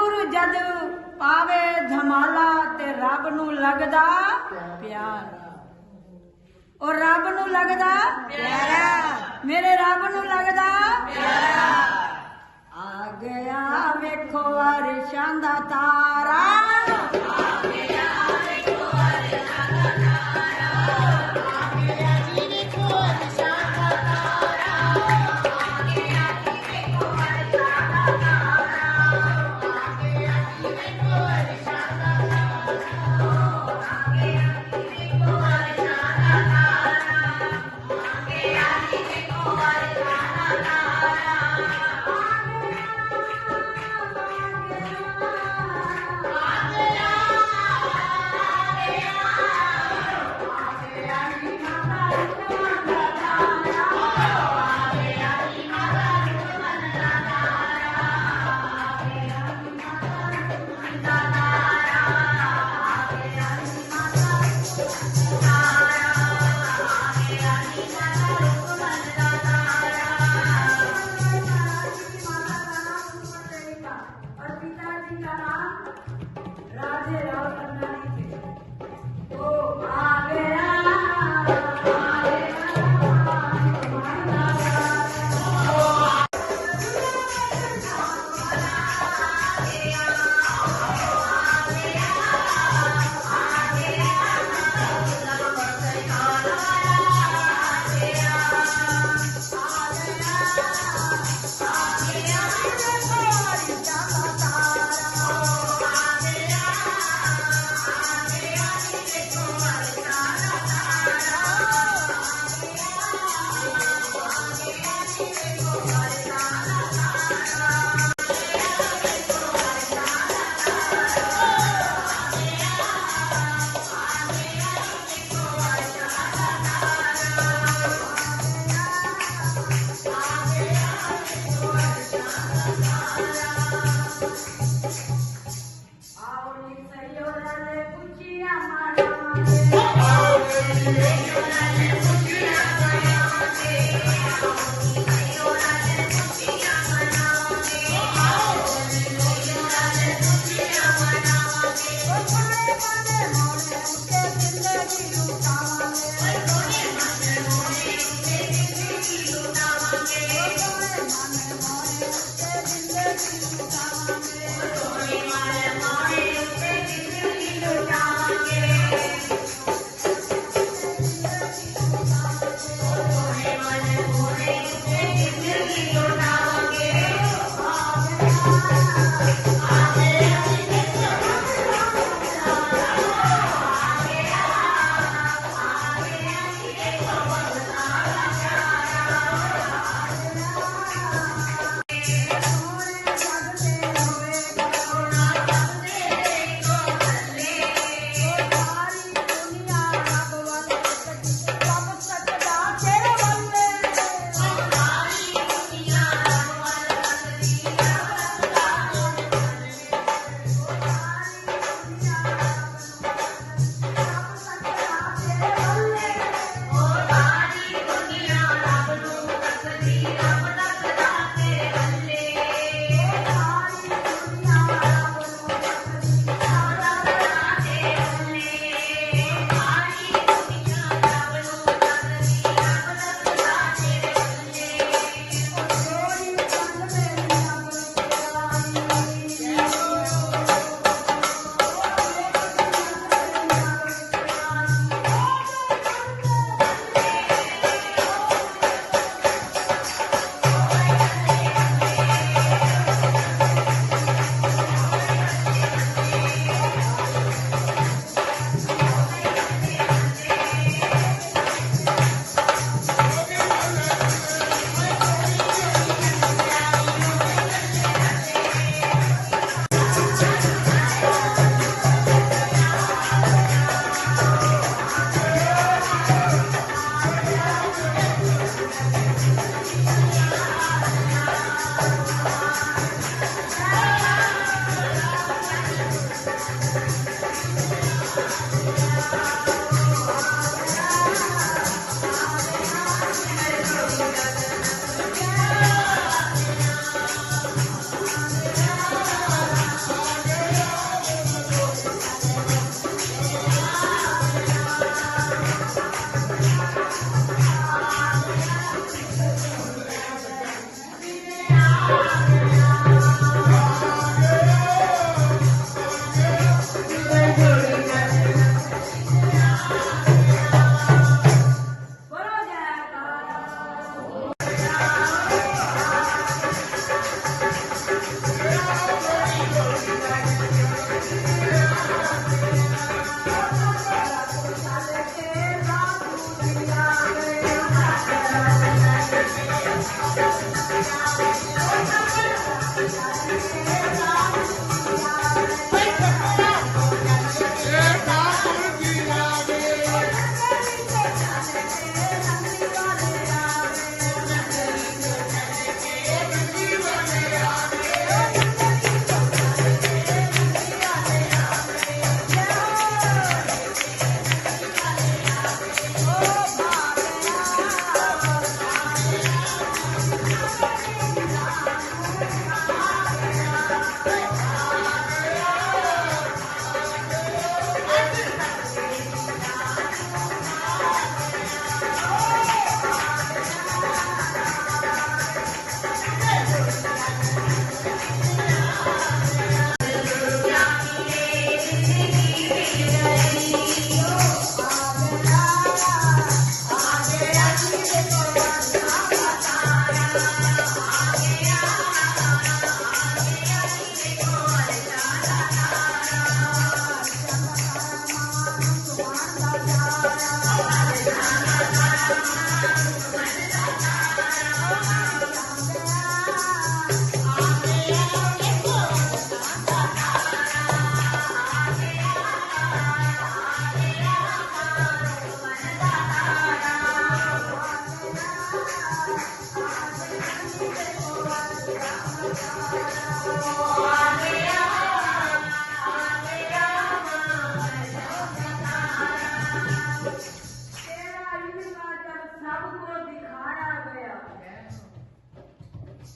अंगूर जद पावे धमाला ते रब नू लगदा प्यार और रब नू लगदा प्यारा मेरे रब नू लगदा प्यारा आ गया वेखो अरशां दा तारा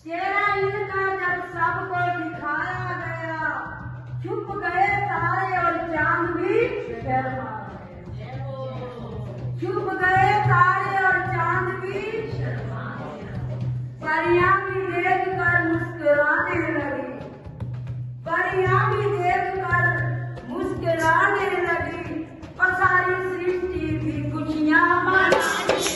तेरा इनका जब सबको दिखाया गया, छुप गए तारे और चांद भी शर्मा गए। छुप गए तारे और चांद भी शर्मा गए। परियां भी देख कर मुस्कुराने लगी, परियां भी देख कर मुस्कुराने लगी, और सारी सृष्टि भी खुशियां मनाने लगी।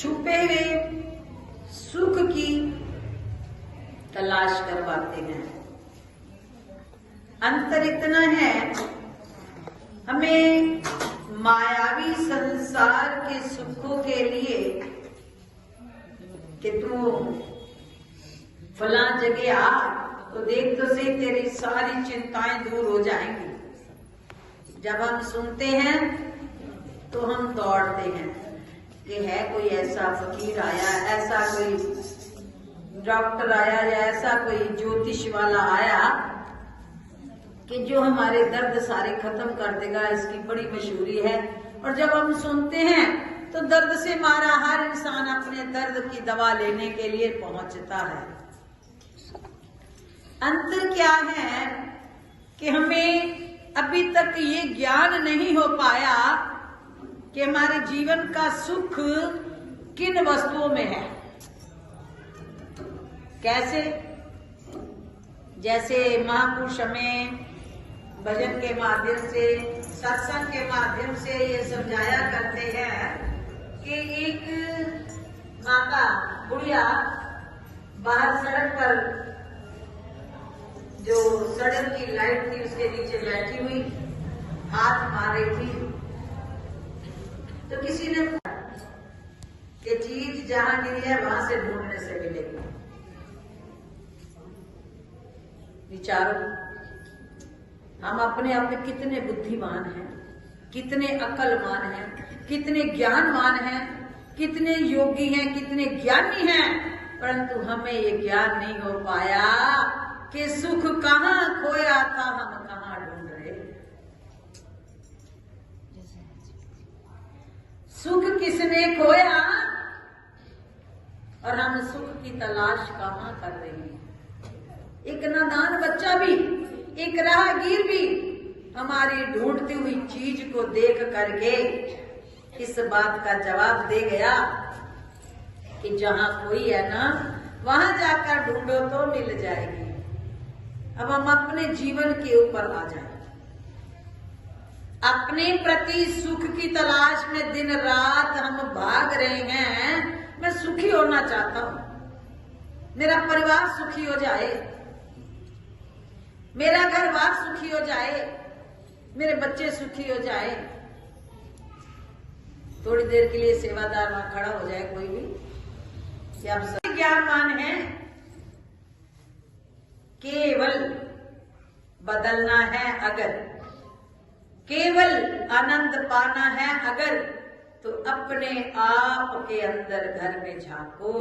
छुपे हुए सुख की तलाश करवाते हैं। अंतर इतना है, हमें मायावी संसार के सुखों के लिए कि तू फला जगह आ तो देख तो सही, तेरी सारी चिंताएं दूर हो जाएंगी। जब हम सुनते हैं तो हम दौड़ते हैं कि है कोई ऐसा फकीर आया, ऐसा कोई डॉक्टर आया, या ऐसा कोई ज्योतिष वाला आया कि जो हमारे दर्द सारे खत्म कर देगा, इसकी बड़ी मशहूरी है। और जब हम सुनते हैं तो दर्द से मारा हर इंसान अपने दर्द की दवा लेने के लिए पहुंचता है। अंतर क्या है कि हमें अभी तक ये ज्ञान नहीं हो पाया कि हमारे जीवन का सुख किन वस्तुओं में है। कैसे? जैसे महापुरुष हमें भजन के माध्यम से, सत्संग के माध्यम से ये समझाया करते हैं कि एक माता बुढ़िया बाहर सड़क पर, जो सड़क की लाइट थी उसके नीचे बैठी हुई हाथ मार रही थी, तो किसी ने कहा कि चीज जहां गिरी है वहां से ढूंढने से मिलेगी। विचारो, हम अपने आप में कितने बुद्धिमान हैं, कितने अक्लमान हैं, कितने ज्ञानवान हैं, कितने योगी हैं, कितने ज्ञानी हैं, परंतु हमें ये ज्ञान नहीं हो पाया कि सुख कहाँ खोया था, हम कहाँ ढूंढ रहे। सुख किसने खोया और हम सुख की तलाश कहाँ कर रहे हैं। एक नादान बच्चा भी, एक राहगीर भी हमारी ढूंढती हुई चीज को देख करके इस बात का जवाब दे गया कि जहां कोई है ना वहां जाकर ढूंढो तो मिल जाएगी। अब हम अपने जीवन के ऊपर आ जाए, अपने प्रति सुख की तलाश में दिन रात हम भाग रहे हैं। मैं सुखी होना चाहता हूं, मेरा परिवार सुखी हो जाए, मेरा घर बार सुखी हो जाए, मेरे बच्चे सुखी हो जाए। थोड़ी देर के लिए सेवादार वहां खड़ा हो जाए कोई भी, कि आप सभी ज्ञानवान हैं, केवल बदलना है अगर, केवल आनंद पाना है अगर, तो अपने आप के अंदर घर में झांको,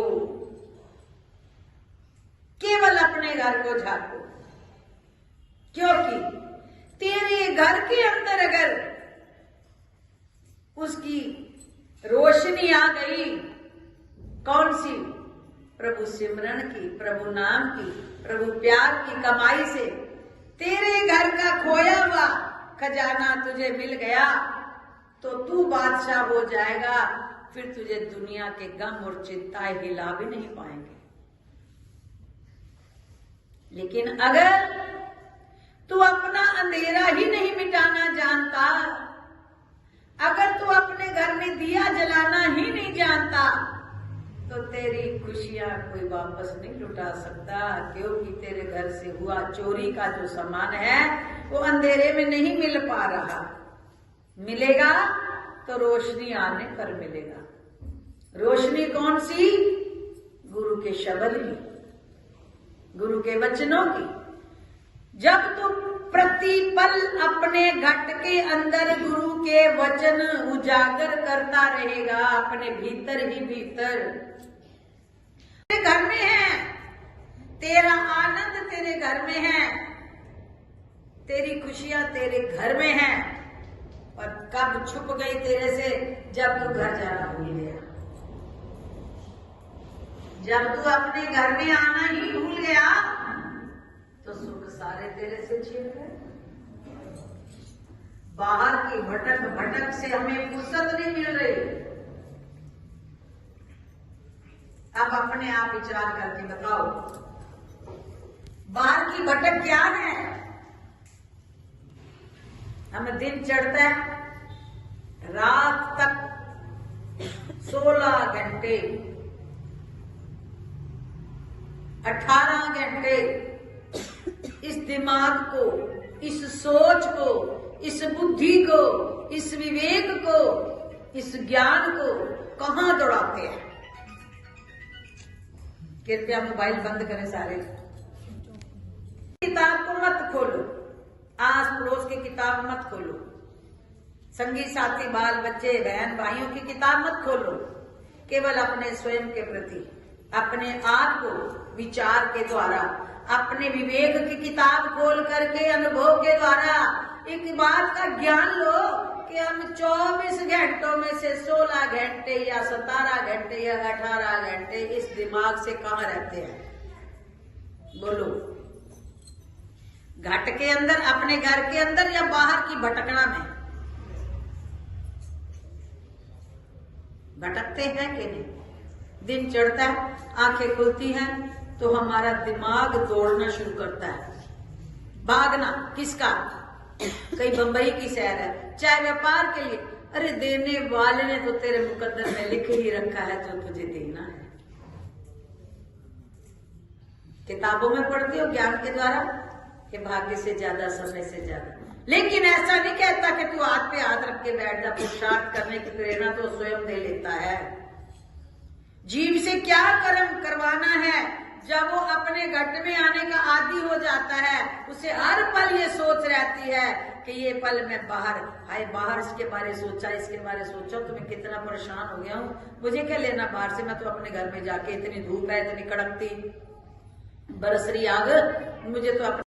केवल अपने घर को झांको। क्योंकि तेरे घर के अंदर अगर उसकी रोशनी आ गई, कौन सी? प्रभु सिमरन की, प्रभु नाम की, प्रभु प्यार की कमाई से तेरे घर का खोया हुआ खजाना तुझे मिल गया तो तू बादशाह हो जाएगा। फिर तुझे दुनिया के गम और चिंताएं हिला भी नहीं पाएंगे। लेकिन अगर तू अपना अंधेरा ही नहीं मिटाना जानता, अगर तू अपने घर में दिया जलाना ही नहीं जानता, तो तेरी खुशियां कोई वापस नहीं लुटा सकता। क्योंकि तेरे घर से हुआ चोरी का जो सामान है वो अंधेरे में नहीं मिल पा रहा, मिलेगा तो रोशनी आने पर मिलेगा। रोशनी कौन सी? गुरु के शब्द की, गुरु के वचनों की। जब तू प्रतिपल अपने घट के अंदर गुरु के वचन उजागर करता रहेगा, अपने भीतर ही भीतर, तेरे घर में है, तेरा आनंद तेरे घर में है, तेरी खुशियां तेरे घर में है। और कब छुप गई तेरे से? जब तू घर जाना भूल गया, जब तू अपने घर में आना ही भूल गया तो सुख सारे तेरे से छीन गए। बाहर की भटक भटक से हमें फुर्सत नहीं मिल रही। अब अपने आप विचार करके बताओ, बाहर की भटक क्या है? हमें दिन चढ़ता है, रात तक 16 घंटे 18 घंटे इस दिमाग को, इस सोच को, इस बुद्धि को, इस विवेक को, इस ज्ञान को कहां दौड़ाते हैं। कृपया मोबाइल बंद करें सारे। किताब को मत खोलो, आस पड़ोस की किताब मत खोलो, संगी साथी बाल बच्चे बहन भाइयों की किताब मत खोलो। केवल अपने स्वयं के प्रति, अपने आप को विचार के द्वारा, अपने विवेक की किताब खोल करके अनुभव के द्वारा एक बात का ज्ञान लो कि हम 24 घंटों में से 16 घंटे या 17 घंटे या 18 घंटे इस दिमाग से कहां रहते हैं। बोलो, घट के अंदर, अपने घर के अंदर या बाहर की भटकना में भटकते हैं कि नहीं। दिन चढ़ता है, आंखें खुलती हैं तो हमारा दिमाग दौड़ना शुरू करता है। भागना किसका? कहीं बंबई की सैर है, चाहे व्यापार के लिए, अरे देने वाले ने तो तेरे मुकद्दर में लिख ही रखा है जो तुझे देना है। किताबों में पढ़ती हो ज्ञान के द्वारा कि भाग्य से ज्यादा, समय से ज्यादा, लेकिन ऐसा नहीं कहता कि तू हाथ पे हाथ रख के बैठ जा। पुरुषार्थ करने की प्रेरणा तो स्वयं दे लेता है। जीव से क्या कर्म करवाना है, जब वो अपने घट में आने का आदी हो जाता है, उसे हर पल ये सोच रहती है कि ये पल मैं बाहर, हाय बाहर इसके बारे सोचा, इसके बारे सोचा तो मैं कितना परेशान हो गया हूँ, मुझे क्या लेना बाहर से, मैं तो अपने घर में जाके, इतनी धूप है, इतनी कड़कती बरस रही आग, मुझे तो अपने,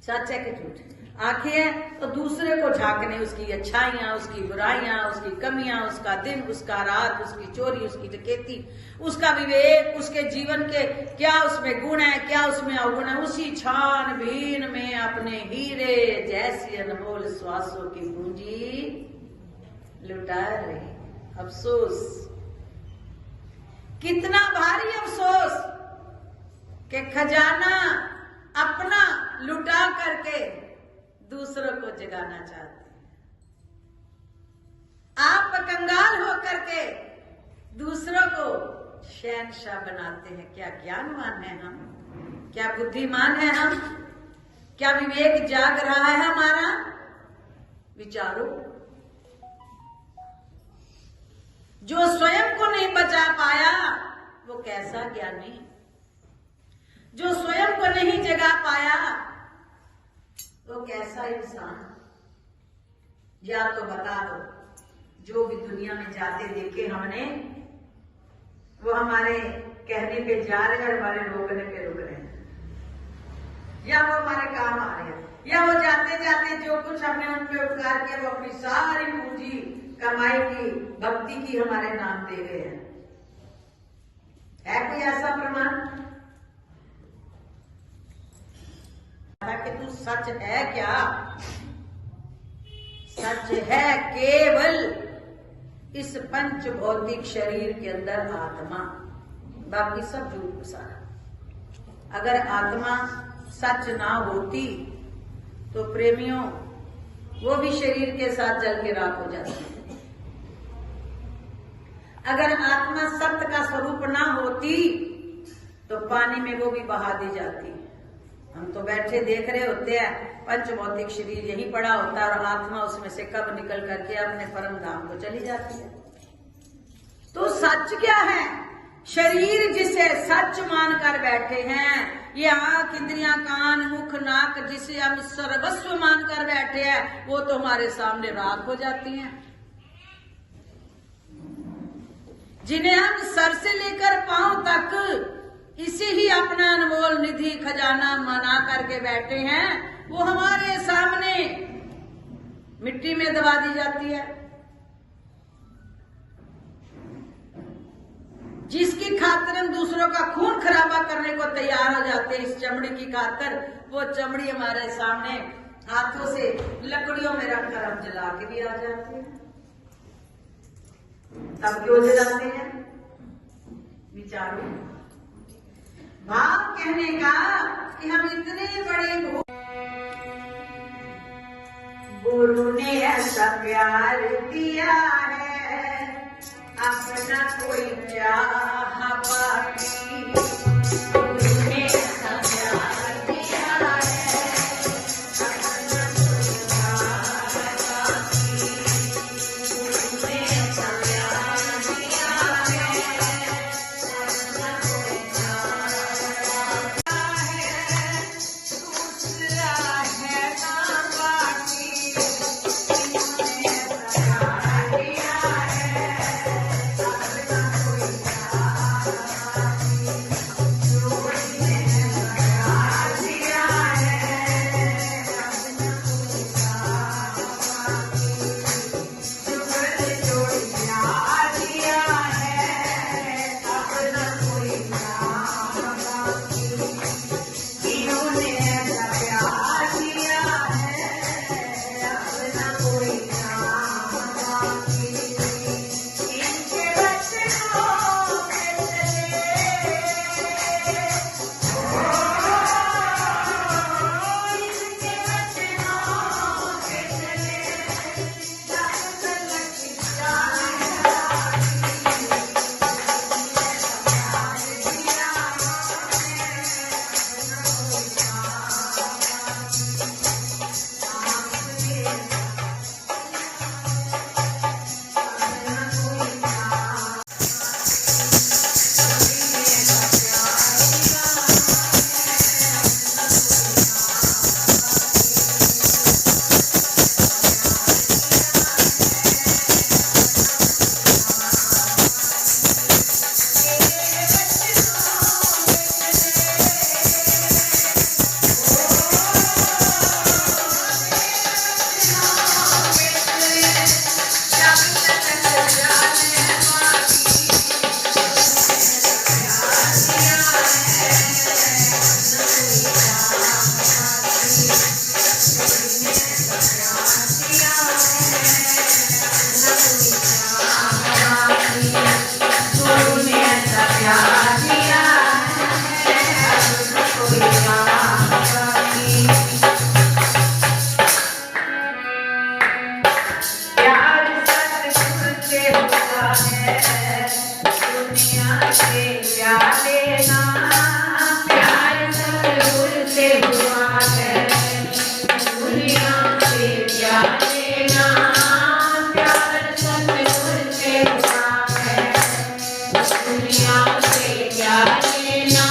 सच है कि झूठ? आंखें हैं तो दूसरे को झांकने, उसकी अच्छाइयां, उसकी बुराइयां, उसकी कमियां, उसका दिन, उसका रात, उसकी चोरी, उसकी डकैती, उसका विवेक, उसके जीवन के क्या उसमें गुण है, क्या उसमें अवगुण है, उसी छानबीन में अपने हीरे जैसी अनमोल श्वासों की पूंजी लुटा रहे। अफसोस, कितना भारी अफसोस कि खजाना अपना लुटा करके दूसरों को जगाना चाहते हैं। आप कंगाल होकर के दूसरों को शहंशाह बनाते हैं। क्या ज्ञानवान है हम? क्या बुद्धिमान है हम? क्या विवेक जाग रहा है हमारा? विचारो। जो स्वयं को नहीं बचा पाया वो कैसा ज्ञानी, जो स्वयं को नहीं जगा पाया तो कैसा इंसान। या तो बता दो, जो भी दुनिया में जाते देखे हमने, वो हमारे कहने पे जा रहे हैं, हमारे रोकने पे रुक रहे हैं, या वो हमारे काम आ रहे हैं, या वो जाते जाते जो कुछ हमने उन पे उपकार किया वो अपनी सारी पूंजी कमाई की, भक्ति की हमारे नाम दे रहे हैं। है कोई ऐसा प्रमाण कि तू सच है? क्या सच है? केवल इस पंच भौतिक शरीर के अंदर आत्मा, बाकी सब झूठ सारा। अगर आत्मा सच ना होती तो प्रेमियों वो भी शरीर के साथ जल के राख हो जाती है। अगर आत्मा सत्य का स्वरूप ना होती तो पानी में वो भी बहा दी जाती। हम तो बैठे देख रहे होते हैं, पंच भौतिक शरीर यहीं पड़ा होता है और आत्मा उसमें से कब निकल करके अपने परम धाम को चली जाती है। तो सच क्या है? शरीर जिसे सच मानकर बैठे हैं, ये आंख, इंद्रियां, कान, मुख, नाक जिसे हम सर्वस्व मानकर बैठे हैं, वो तो हमारे सामने राख हो जाती हैं। जिन्हें हम सर से लेकर पांव तक इसे ही अपना अनमोल निधि खजाना मना करके बैठे हैं, वो हमारे सामने मिट्टी में दबा दी जाती है। जिसकी खातिर हम दूसरों का खून खराबा करने को तैयार हो जाते हैं, इस चमड़ी की खातिर, वो चमड़ी हमारे सामने हाथों से लकड़ियों में रखकर हम जला के भी आ जाते हैं। तब क्यों जलाते हैं? विचारो। भाव कहने का कि हम इतने बड़े गुरु ने ऐसा प्यार दिया है, अपने न कोई चाह बाकी, तूने ऐसा प्यार दिया है, अब न कोई चाह बाकी, तूने ऐसा प्यार दिया है, अब न कोई चाह है, दूसरा है ना बाकी, तूने ऐसा प्यार दिया है, अब न कोई चाह बाकी, तूने ऐसा प्यार दिया है, अब न कोई चाह बाकी, जुगल जोड़ी प्यार दिया है, अब न कोई चाह बाकी, इन्होंने ऐसा प्यार दिया है, अब न कोई चाह बाकी, इनके बचनों में चले, इनके बचनों में चले, जब तलक जाए प्यार सतगुरु से हुआ है, दुनिया से क्या लेना, प्यार सतगुरु से हुआ है, दुनिया से क्या लेना, प्यार सतगुरु से हुआ है, दुनिया से क्या लेना,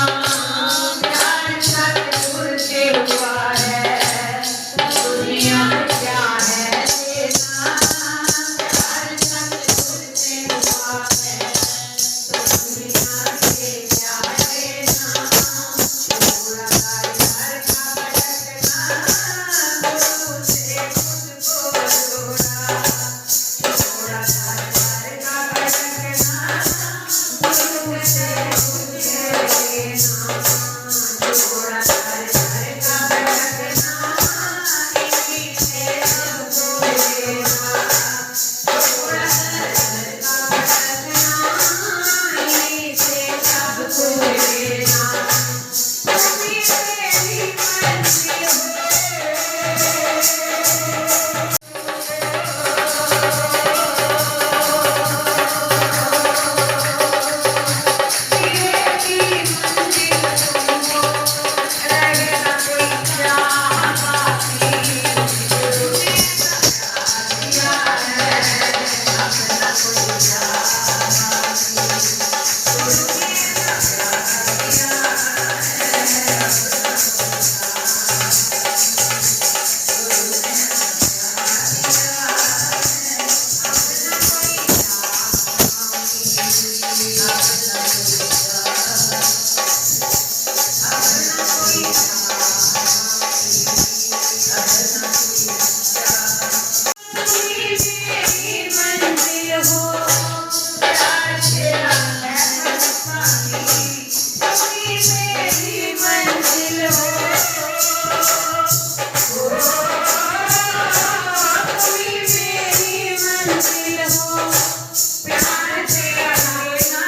प्यार सतगुरु से हुआ है, दुनिया क्या है लेना, प्यार सतगुरु से हुआ है, दुनिया से क्या लेना, छोड़ा घर का भटकना, गुरु से खुद को जोड़ा, छोड़ा घर का भटकना, गुरु से खुद को लेना, छोड़ा घर का भटकना, इन्हीं से सबको लेना, छोड़ा घर का भटकना, इन्हीं से सबको लेना, कभी मेरी मंजिल की मंजिल तुमको, रहे न कोई चाह बाकी, तूने ऐसा प्यार दिया है, अब न कोई चाह बाकी, तूने ऐसा प्यार दिया मेरी मंजिल हो, प्यार तेरा है पानी, कभी मेरी मंजिल हो, कभी मेरी मंजिल हो, प्यार तेरा है ना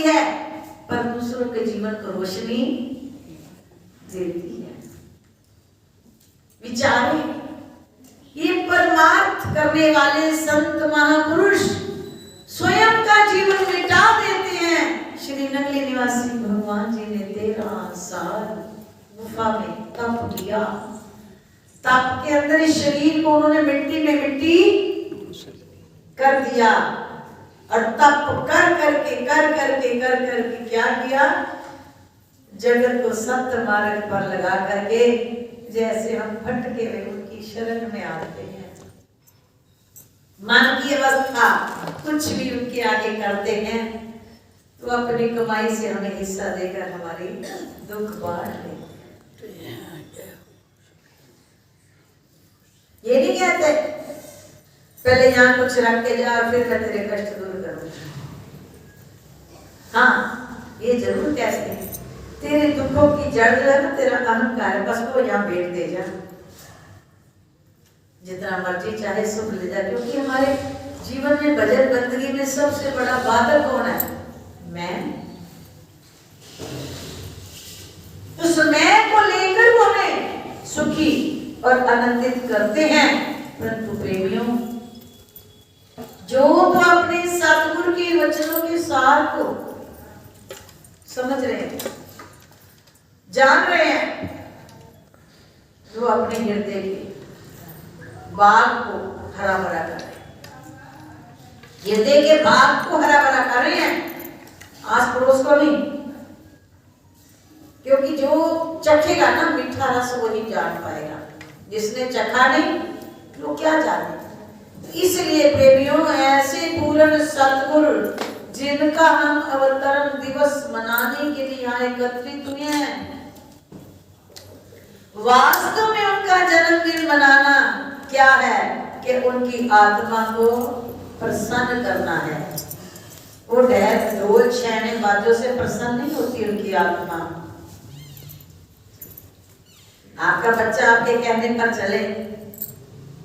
है पर दूसरों के जीवन को रोशनी देती है। विचारे, ये परमार्थ करने वाले संत महापुरुष स्वयं का जीवन मिटा देते हैं। श्री नगली निवासी भगवान जी ने 13 साल गुफा में तप किया। तप के अंदर इस शरीर को उन्होंने मिट्टी में मिट्टी कर दिया और तप कर करके क्या किया, जगत को सत्य मार्ग पर लगा करके जैसे हम भटके हुए उनकी शरण में आते हैं। मन की अवस्था कुछ भी उनके आगे करते हैं तो अपनी कमाई से हमें हिस्सा देकर हमारी दुख बांट लेते हैं। ये नहीं कहते पहले यहाँ कुछ रख के जा और फिर मैं तेरे कष्ट दूर करूंगा। हाँ, ये जरूर कहते हैं तेरे दुखों की जड़ जो है ना तेरा अहंकार है, बस वो यहाँ बैठ दे जा, जितना मर्जी चाहे सुख ले जा। क्योंकि हमारे जीवन में भजन बंदगी में सबसे बड़ा बाधक कौन है? मैं। उस मैं को लेकर वो हमें सुखी और आनंदित करते हैं। परंतु प्रेमियों, जो तो अपने सतगुरु के वचनों के सार को समझ रहे हैं, जान रहे हैं, जो अपने हृदय के बाग को हरा भरा कर रहे हैं, हृदय के बाग को हरा भरा कर रहे हैं, आस पड़ोस को नहीं। क्योंकि जो चखेगा ना मीठा रस वही जान पाएगा, जिसने चखा नहीं वो क्या जाने। इसलिए प्रेमियों, ऐसे पूर्ण सतगुरु जिनका हम अवतरण दिवस मनाने के लिए यहाँ एकत्रित हुए हैं, वास्तव में उनका जन्मदिन मनाना क्या है कि उनकी आत्मा को प्रसन्न करना है। वो ढोल छेने बाजों से प्रसन्न नहीं होती उनकी आत्मा। आपका बच्चा आपके कहने पर चले,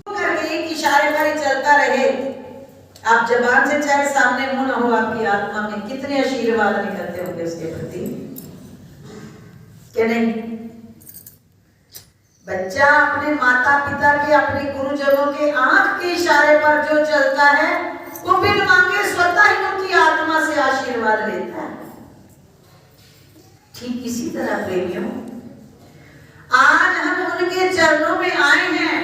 करके एक इशारे पर ही चलता रहे, आप जबान से चाहे सामने मुंह ना हो, आपकी आत्मा में कितने आशीर्वाद निकलते होंगे उसके प्रति, क्या नहीं? बच्चा अपने माता पिता के, अपने गुरुजनों के आंख के इशारे पर जो चलता है वो बिन मांगे स्वतः ही उनकी आत्मा से आशीर्वाद लेता है। ठीक इसी तरह प्रेमियों, आज हम उनके चरणों में आए हैं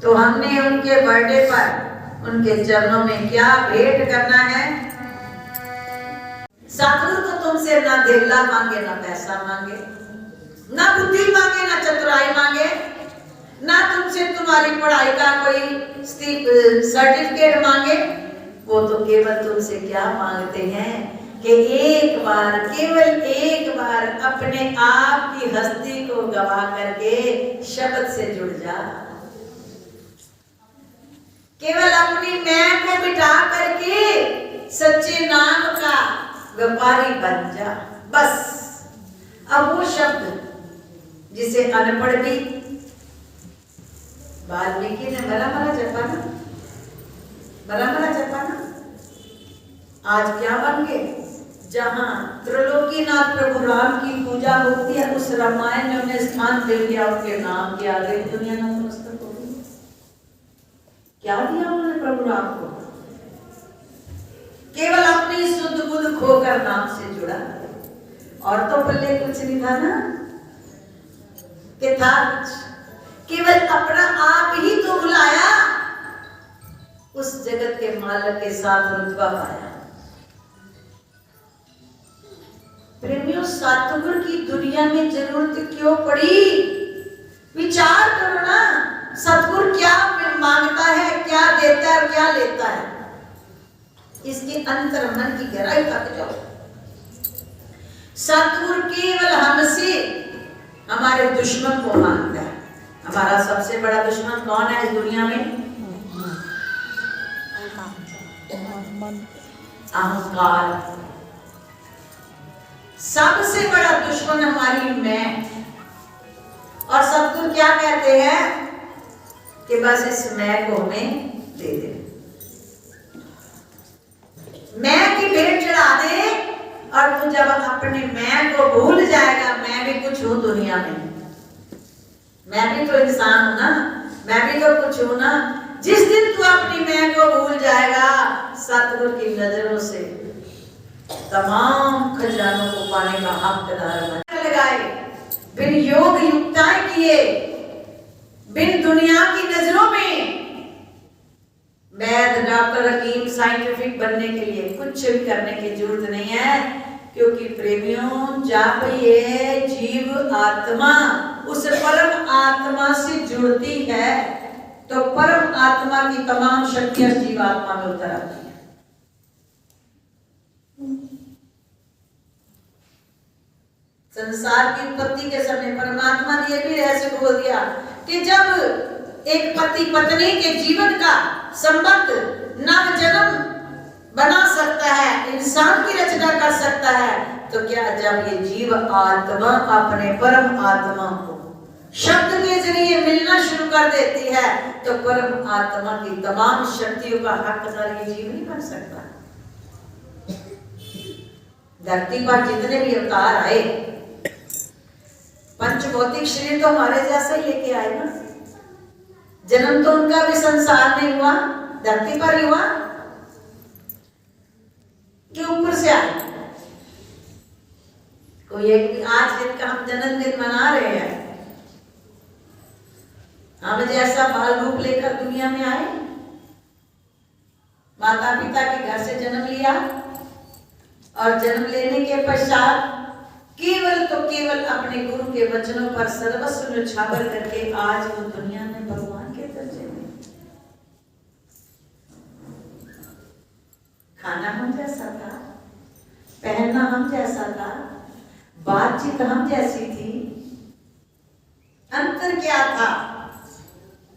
तो हमने उनके बर्थडे पर उनके चरणों में क्या भेंट करना है? सतगुरु तो तुमसे ना धेला मांगे, ना पैसा मांगे, ना बुद्धि मांगे, ना चतुराई मांगे, ना तुमसे तुम्हारी पढ़ाई का कोई सर्टिफिकेट मांगे। वो तो केवल तुमसे क्या मांगते हैं कि एक बार, केवल एक बार अपने आप की हस्ती को गवा करके शब्द से जुड़ जा, केवल अपनी मैं को मिटा करके सच्चे नाम का व्यापारी बन जा, बस। अब वो शब्द जिसे अनपढ़ भी वाल्मीकि ने भला भला जपा ना, भला भला जपा ना, आज क्या बन गए? जहां त्रिलोकीनाथ प्रभु राम की पूजा होती है, उस रामायण में उन्हें स्थान दे दिया उनके नाम के आगे, दुनिया नतमस्तक हो गई। क्या दिया उन्होंने प्रभु राम को? केवल अपनी शुद्ध बुद्ध खोकर नाम से जुड़ा, और तो पल्ले कुछ नहीं था ना, कि था केवल अपना आप ही तो बुलाया, उस जगत के मालिक के साथ रुतबा पाया। प्रेमियों, सतगुरु की दुनिया में जरूरत क्यों पड़ी? विचार करो ना, सतगुरु क्या मांगता है, क्या देता है और क्या लेता है, इसके अंतर मन की गहराई तक जाओ। सतगुरु केवल हमसे हमारे दुश्मन को मांगता है। हमारा सबसे बड़ा दुश्मन कौन है इस दुनिया में? अहंकार। सबसे बड़ा दुश्मन हमारी मैं। और सतगुरु क्या कहते हैं कि बस इस मैं को हमें दे दे। मैं की भेंट चढ़ा दे, और तू जब अपने मैं को भूल जाएगा, मैं भी कुछ हूं दुनिया में, मैं भी तो इंसान हूं ना, मैं भी तो कुछ हूं ना। जिस दिन तू अपनी मैं को भूल जाएगा, सतगुरु की नजरों से तमाम खजानों को पाने का हकदार बन लगाए, बिन योग युक्ताएं किए, बिन दुनिया की नजरों में वैद, डॉक्टर, हकीम, साइंटिफिक बनने के लिए कुछ भी करने की जरूरत नहीं है, क्योंकि प्रेमियों जब ये जीव आत्मा उस परम आत्मा से जुड़ती है तो परम आत्मा की तमाम शक्तियां जीव आत्मा में उतर आती है। संसार की उत्पत्ति के समय परमात्मा ने यह भी रहस्य बोल दिया कि जब एक पति पत्नी के जीवन का संबंध नव जन्म बना सकता है, इंसान की रचना कर सकता है, तो क्या जब ये जीव आत्मा अपने परम आत्मा को शब्द के जरिए मिलना शुरू कर देती है, तो परम आत्मा की तमाम शक्तियों का हकदार ये जीव नहीं बन सकता। धरती पर जितने भी अवतार आए, पंच भौतिक शरीर तो हमारे जैसा ही लेके आए ना, जन्म तो उनका भी संसार में हुआ, धरती पर ही हुआ कि ऊपर से आए। कोई एक आज दिन का हम जन्मदिन मना रहे हैं, हम जैसा बाल रूप लेकर दुनिया में आए, माता पिता के घर से जन्म लिया, और जन्म लेने के पश्चात केवल तो केवल अपने गुरु के वचनों पर सर्वस्व न्यौछावर करके आज वो दुनिया में भगवान के दर्जे में। खाना हम जैसा था, पहनना हम जैसा था, बातचीत हम जैसी थी, अंतर क्या था?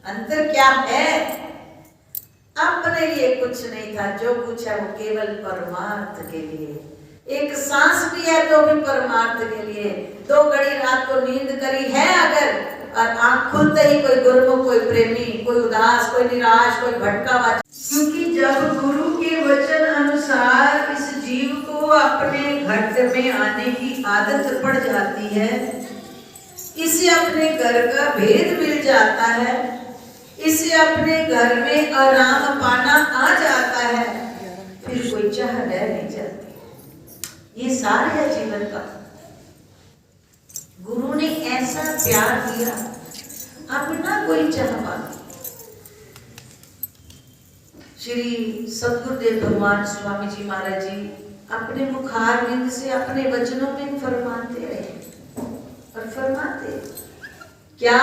अंतर क्या है? अपने लिए कुछ नहीं था, जो कुछ है वो केवल परमार्थ के लिए। एक सांस भी है तो भी परमार्थ के लिए। 2 घड़ी रात को नींद करी है अगर, और आंख खुलते ही कोई गुरुमुख, कोई प्रेमी, कोई उदास, कोई निराश, कोई भटका हुआ, क्योंकि जब गुरु के वचन अनुसार इस जीव को अपने घट में आने की आदत पड़ जाती है, इसे अपने घर का भेद मिल जाता है, इसे अपने घर में आराम पाना आ जाता है, फिर कोई चाह रह नहीं जाती। ये सार है जीवन का। गुरु ने ऐसा प्यार दिया, अपना कोई चाहवा। श्री सतगुरुदेव भगवान स्वामी जी महाराज जी अपने मुखारविंद से अपने वचनों में फरमाते रहे, और फरमाते क्या?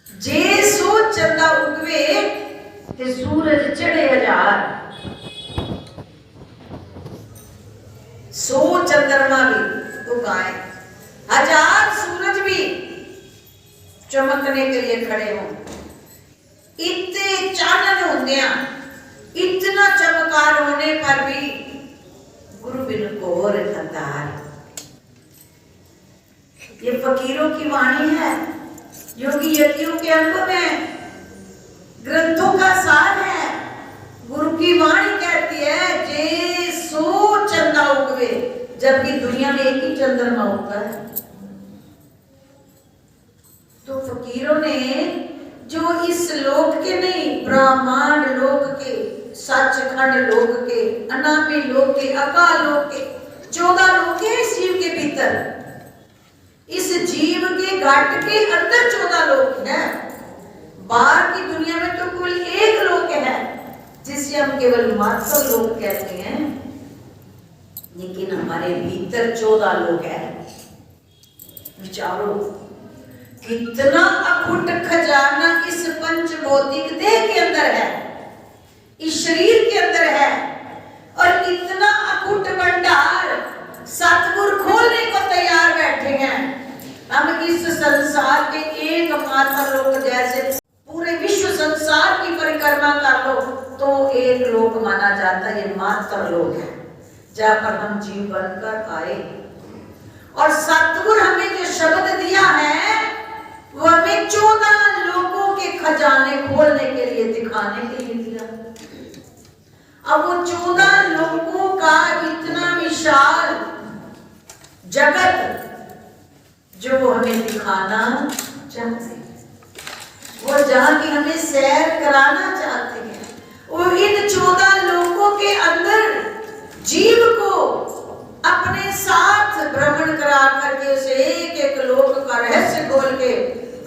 जे सो चंदा उगवे ते सूरज चढ़े 1000, सो चंद्रमा भी उगाए, 1000 सूरज भी चमकने के लिए खड़े हों, इतने चानन होने, इतना चमकार होने पर भी गुरु बिन घोर अंधार। ये फकीरों की वाणी है, योगी यतियों के अनुभव है, ग्रंथों का सार है। गुरु की वाणी कहती है जे सो चंदा उगवे, जबकि दुनिया में एक ही चंद्रमा उगता है। तो फकीरों ने जो इस लोक के नहीं, ब्रह्मांड लोक के, सचखंड लोक के, अनामी लोक के, अकाल लोक के, 14 लोक है इस जीव के भीतर। इस जीव के घट के अंदर 14 लोक है। बाहर की दुनिया में तो कुल 1 लोक है, जिसे हम केवल मात्र लोक कहते हैं, लेकिन हमारे भीतर 14 लोक है। विचारो कितना अखुट खजाना इस पंच भौतिक देह के अंदर है, इस शरीर के अंदर है, और इतना अखुट भंडार सतगुरु खोलने को तैयार बैठे हैं। हम इस संसार के एकमात्र लोक, जैसे पूरे विश्व संसार की परिक्रमा कर लो तो एक लोक माना जाता है, ये मात्र लोक है जहां पर हम जीव बनकर आए। और सतगुरु हमें जो शब्द दिया है वो हमें 14 लोकों के खजाने खोलने के लिए, दिखाने के लिए दिया। 14 लोगों का इतना विशाल जगत जो वो हमें दिखाना चाहते हैं, वो जहां की हमें सैर कराना चाहते हैं, और इन 14 लोगों के अंदर जीव को अपने साथ भ्रमण करा करके उसे एक एक लोक का रहस्य खोल के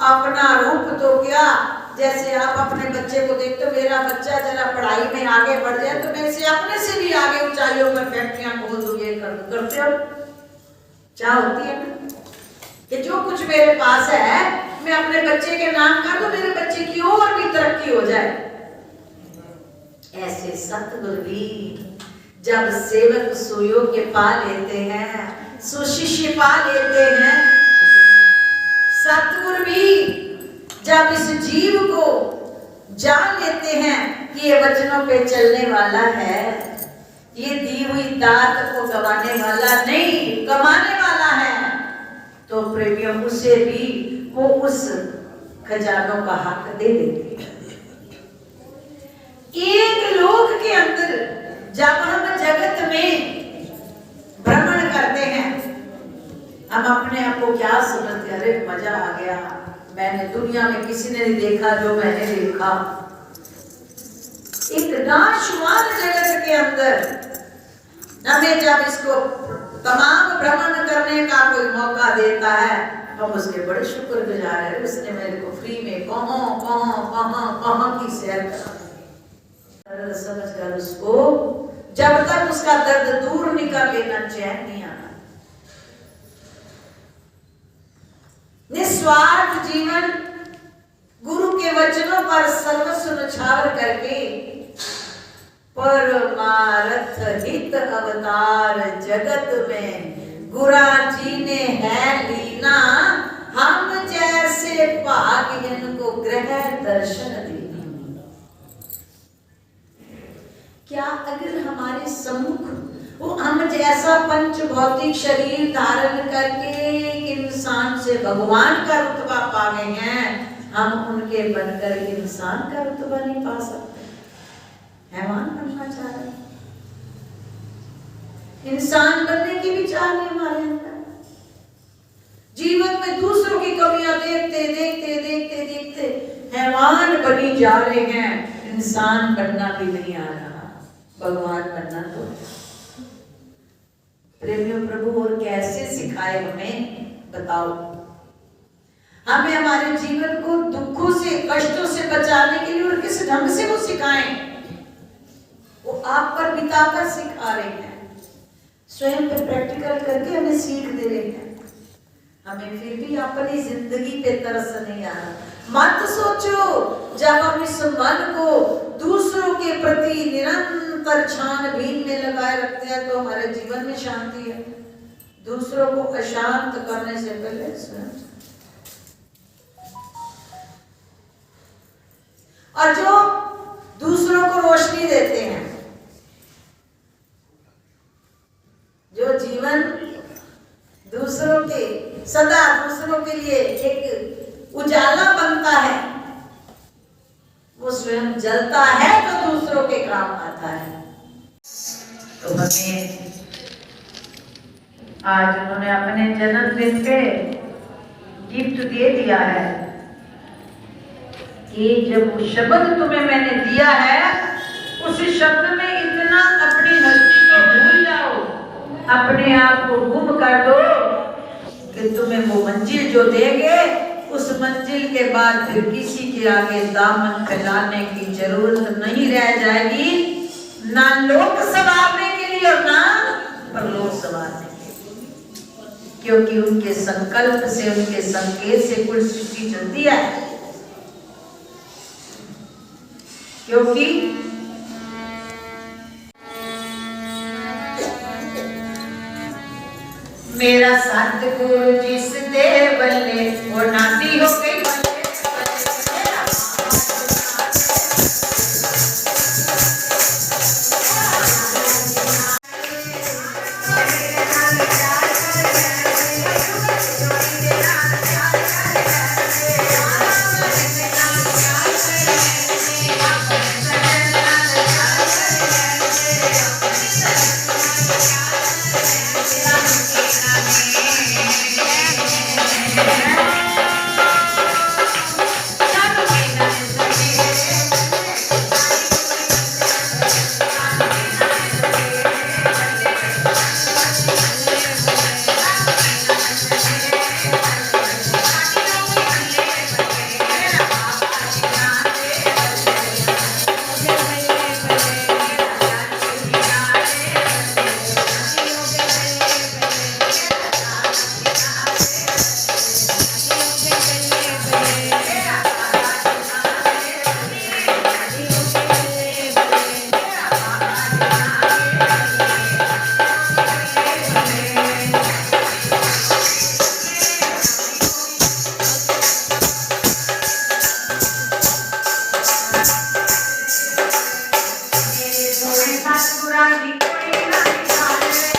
अपना रूप तो क्या, जैसे आप अपने बच्चे को देखते हो, मेरा बच्चा जरा पढ़ाई में आगे बढ़ जाए तो मैं इसे अपने से भी आगे ऊंचाइयों पर फैक्ट्रियां खोल दूं, ये कर दूं, करते हो क्या होती है ना, कि जो कुछ मेरे पास है मैं अपने बच्चे के नाम कर दूं, मेरे बच्चे की और भी तरक्की हो जाए। ऐसे सतगुरु भी जब सेवक सुयोग्य पा लेते हैं, सुशिष्य पा लेते हैं, सतगुरु भी जब इस जीव को जान लेते हैं कि ये वचनों पे चलने वाला है, ये दी हुई दात को गवाने वाला नहीं, कमाने वाला है, तो प्रेमियों उसे भी वो उस खजानों का हक दे देते हैं। एक लोक के अंदर जब हम जगत में भ्रमण करते हैं, हम अपने आप को क्या समझते हैं, अरे मजा आ गया, मैंने दुनिया में किसी ने नहीं देखा जो मैंने देखा। एक नाशवान जगत के अंदर हमें जब इसको तमाम भ्रमण करने का कोई मौका देता है, हम उसके बड़े शुक्रगुजार हैं, उसने मेरे को फ्री में कहां की सैर करा, समझ कर उसको जब तक उसका दर्द दूर निकाल लेना, चैन नहीं आना। निस्वार्थ जीवन गुरु के वचनों पर सर्वस्व न्यौछावर करके परमार्थ हित अवतार जगत में गुरा जी ने है लीना, हम जैसे भाग्यहीन को ग्रह दर्शन देना। क्या अगर हमारे सम्मुख वो हम जैसा पंच भौतिक शरीर धारण करके इंसान से भगवान का रुतबा पा गए हैं, हम उनके बनकर इंसान का रुतबा नहीं पा सकते, हैवान बनना चाह रहे हैं, इंसान बनने की भी चाह नहीं हमारे अंदर। जीवन में दूसरों की कमियां देखते देखते देखते देखते हैवान बनी जा रहे हैं, इंसान बनना भी नहीं आ रहा, भगवान बनना तो। प्रेमियों प्रभु और कैसे सिखाए हमें, बताओ। हमें हमारे जीवन को दुखों से कष्टों से बचाने के लिए और किस ढंग से वो सिखाएं, वो आप पर बिताकर सिखा रहे हैं, स्वयं पे प्रैक्टिकल करके हमें सीख दे रहे हैं। हमें फिर भी अपनी जिंदगी पे तरस नहीं आ रहा। मत सोचो जब हम इस मन को दूसरों के प्रति निरंतर छानबीन में लगाए रखते हैं तो हमारे जीवन में शांति है। दूसरों को अशांत करने से पहले स्वयं, और जो दूसरों को रोशनी देते हैं, जो जीवन दूसरों के सदा दूसरों के लिए एक उजाला बनता है, वो स्वयं जलता है तो दूसरों के काम आता है। तो हमें आज उन्होंने अपने जन्मदिन पे गिफ्ट दे दिया है कि जब वो शब्द तुम्हें मैंने दिया है, उस शब्द में इतना अपनी हस्ती को भूल जाओ, अपने आप को गुम कर दो कि तुम्हें वो मंजिल जो देंगे, उस मंजिल के बाद फिर किसी के आगे दामन फैलाने की जरूरत नहीं रह जाएगी, ना लोक संवारने के लिए और ना परलोक संवारने के लिए, क्योंकि उनके संकल्प से, उनके संकेत से कुल सृष्टि चलती है। क्योंकि मेरा सतगुरु जिस दे बल्ले वो नाती हो गई। सतगुरां दी कोई ना निकाले।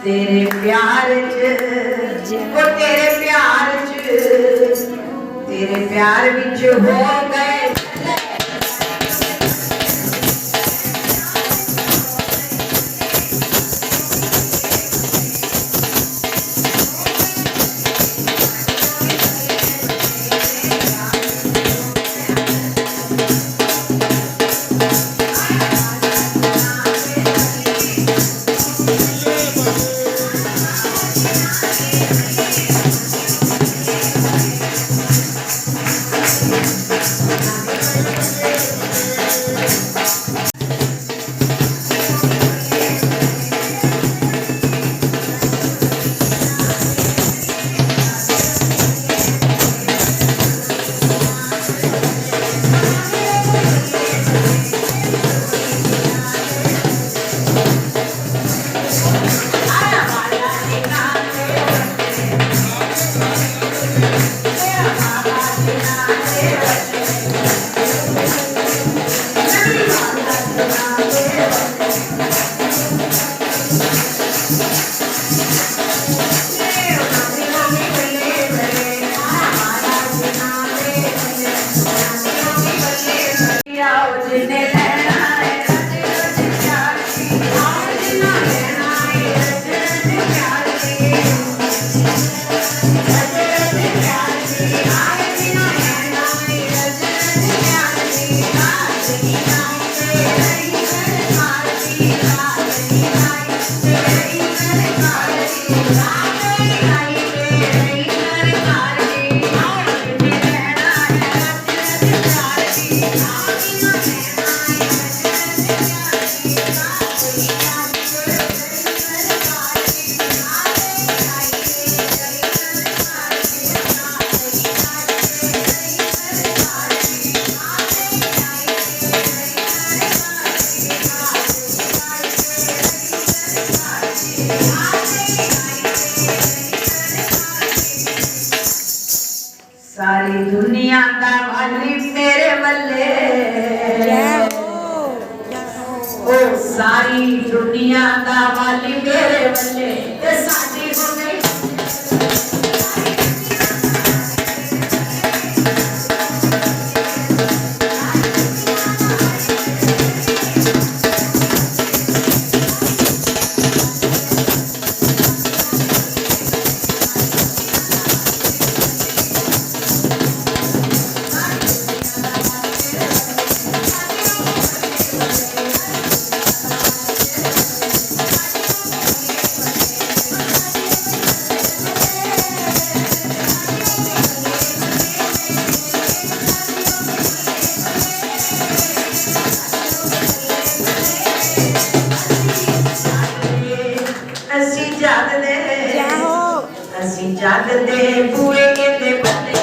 तेरे प्यार च वो तेरे प्यार विच हो गए सारी दुनिया दा वाली मेरे वल्ले ओ सारी दुनिया दा वाली मेरे वल्ले ते साडी हो गई ਅਸੀਂ ਜਾਗਦੇ ਬੂਏ ਦੇ ਬੱਲੇ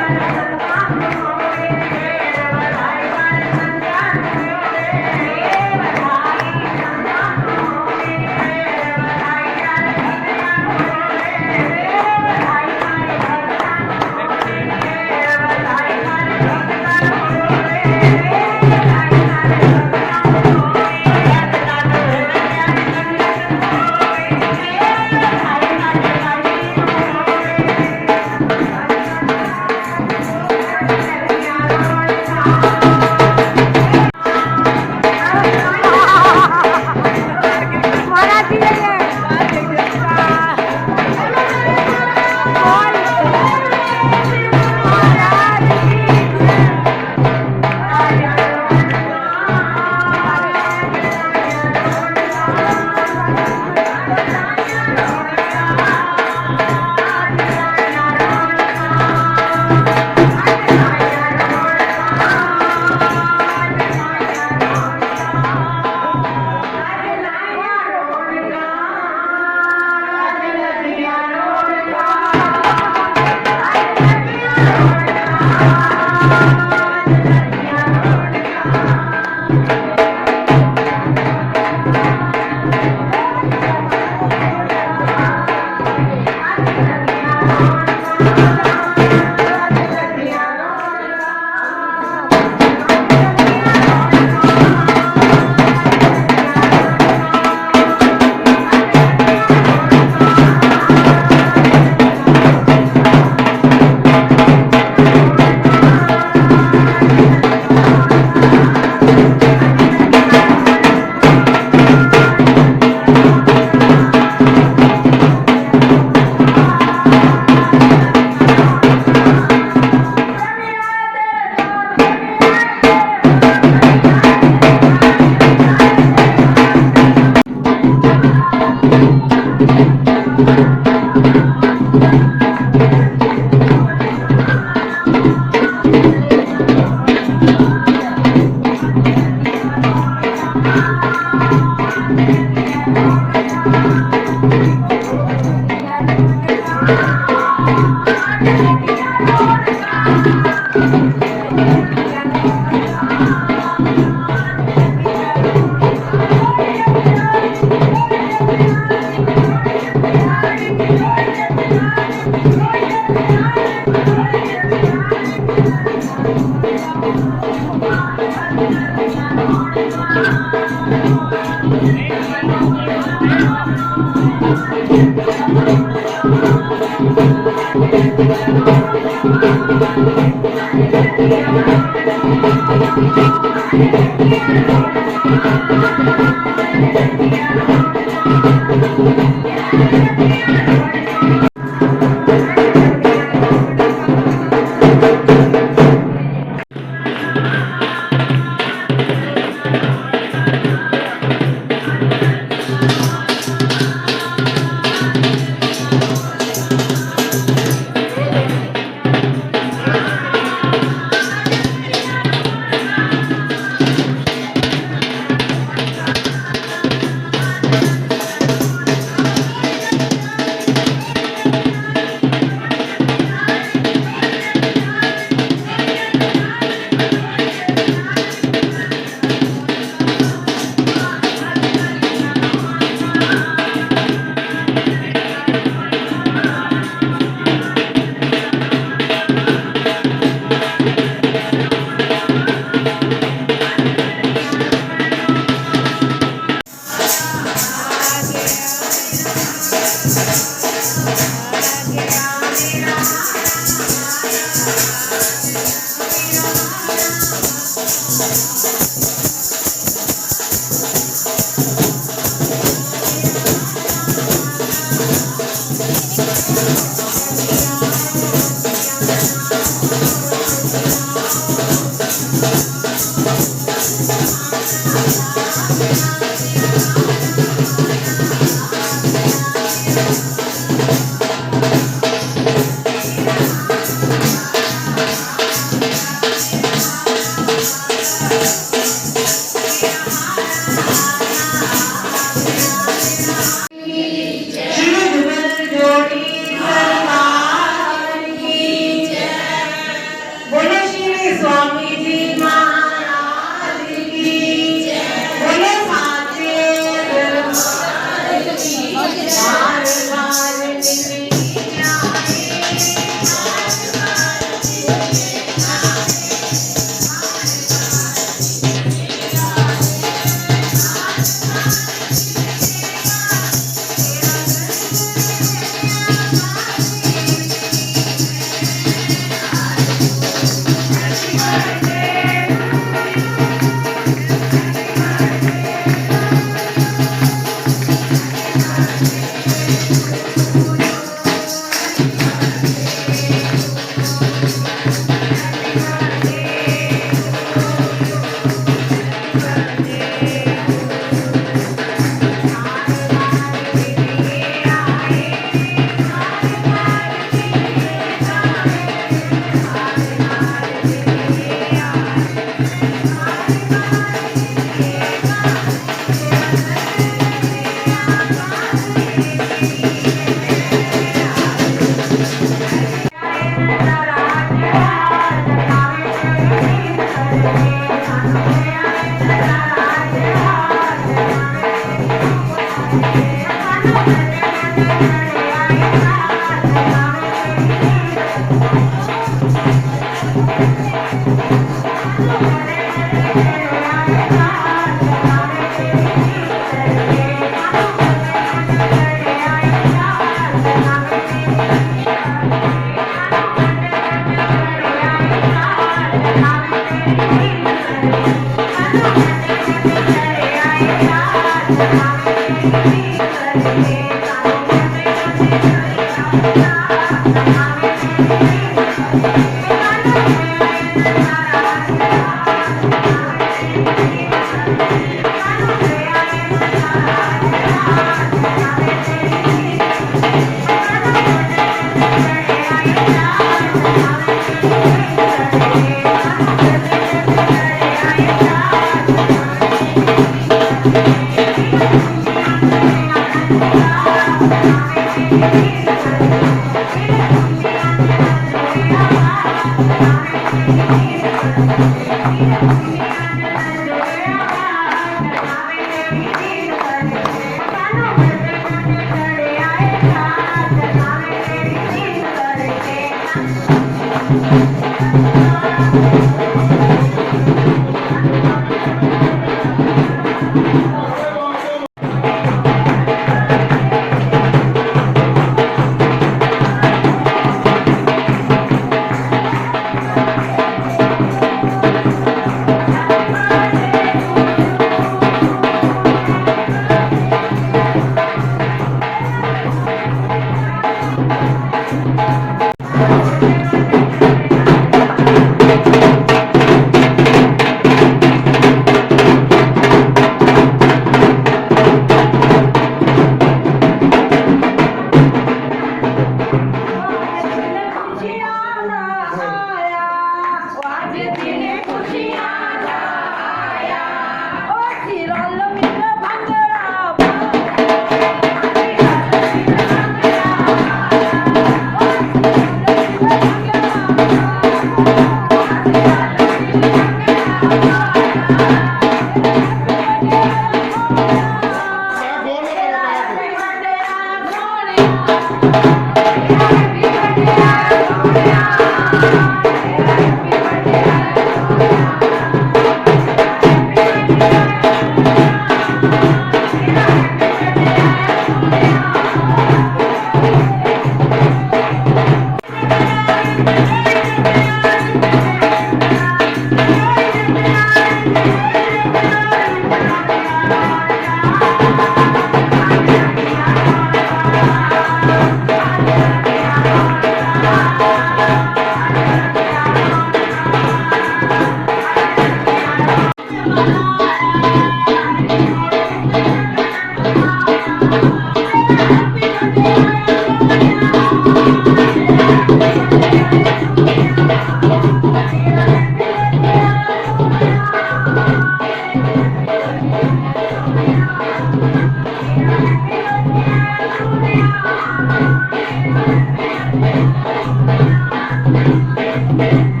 Thank you.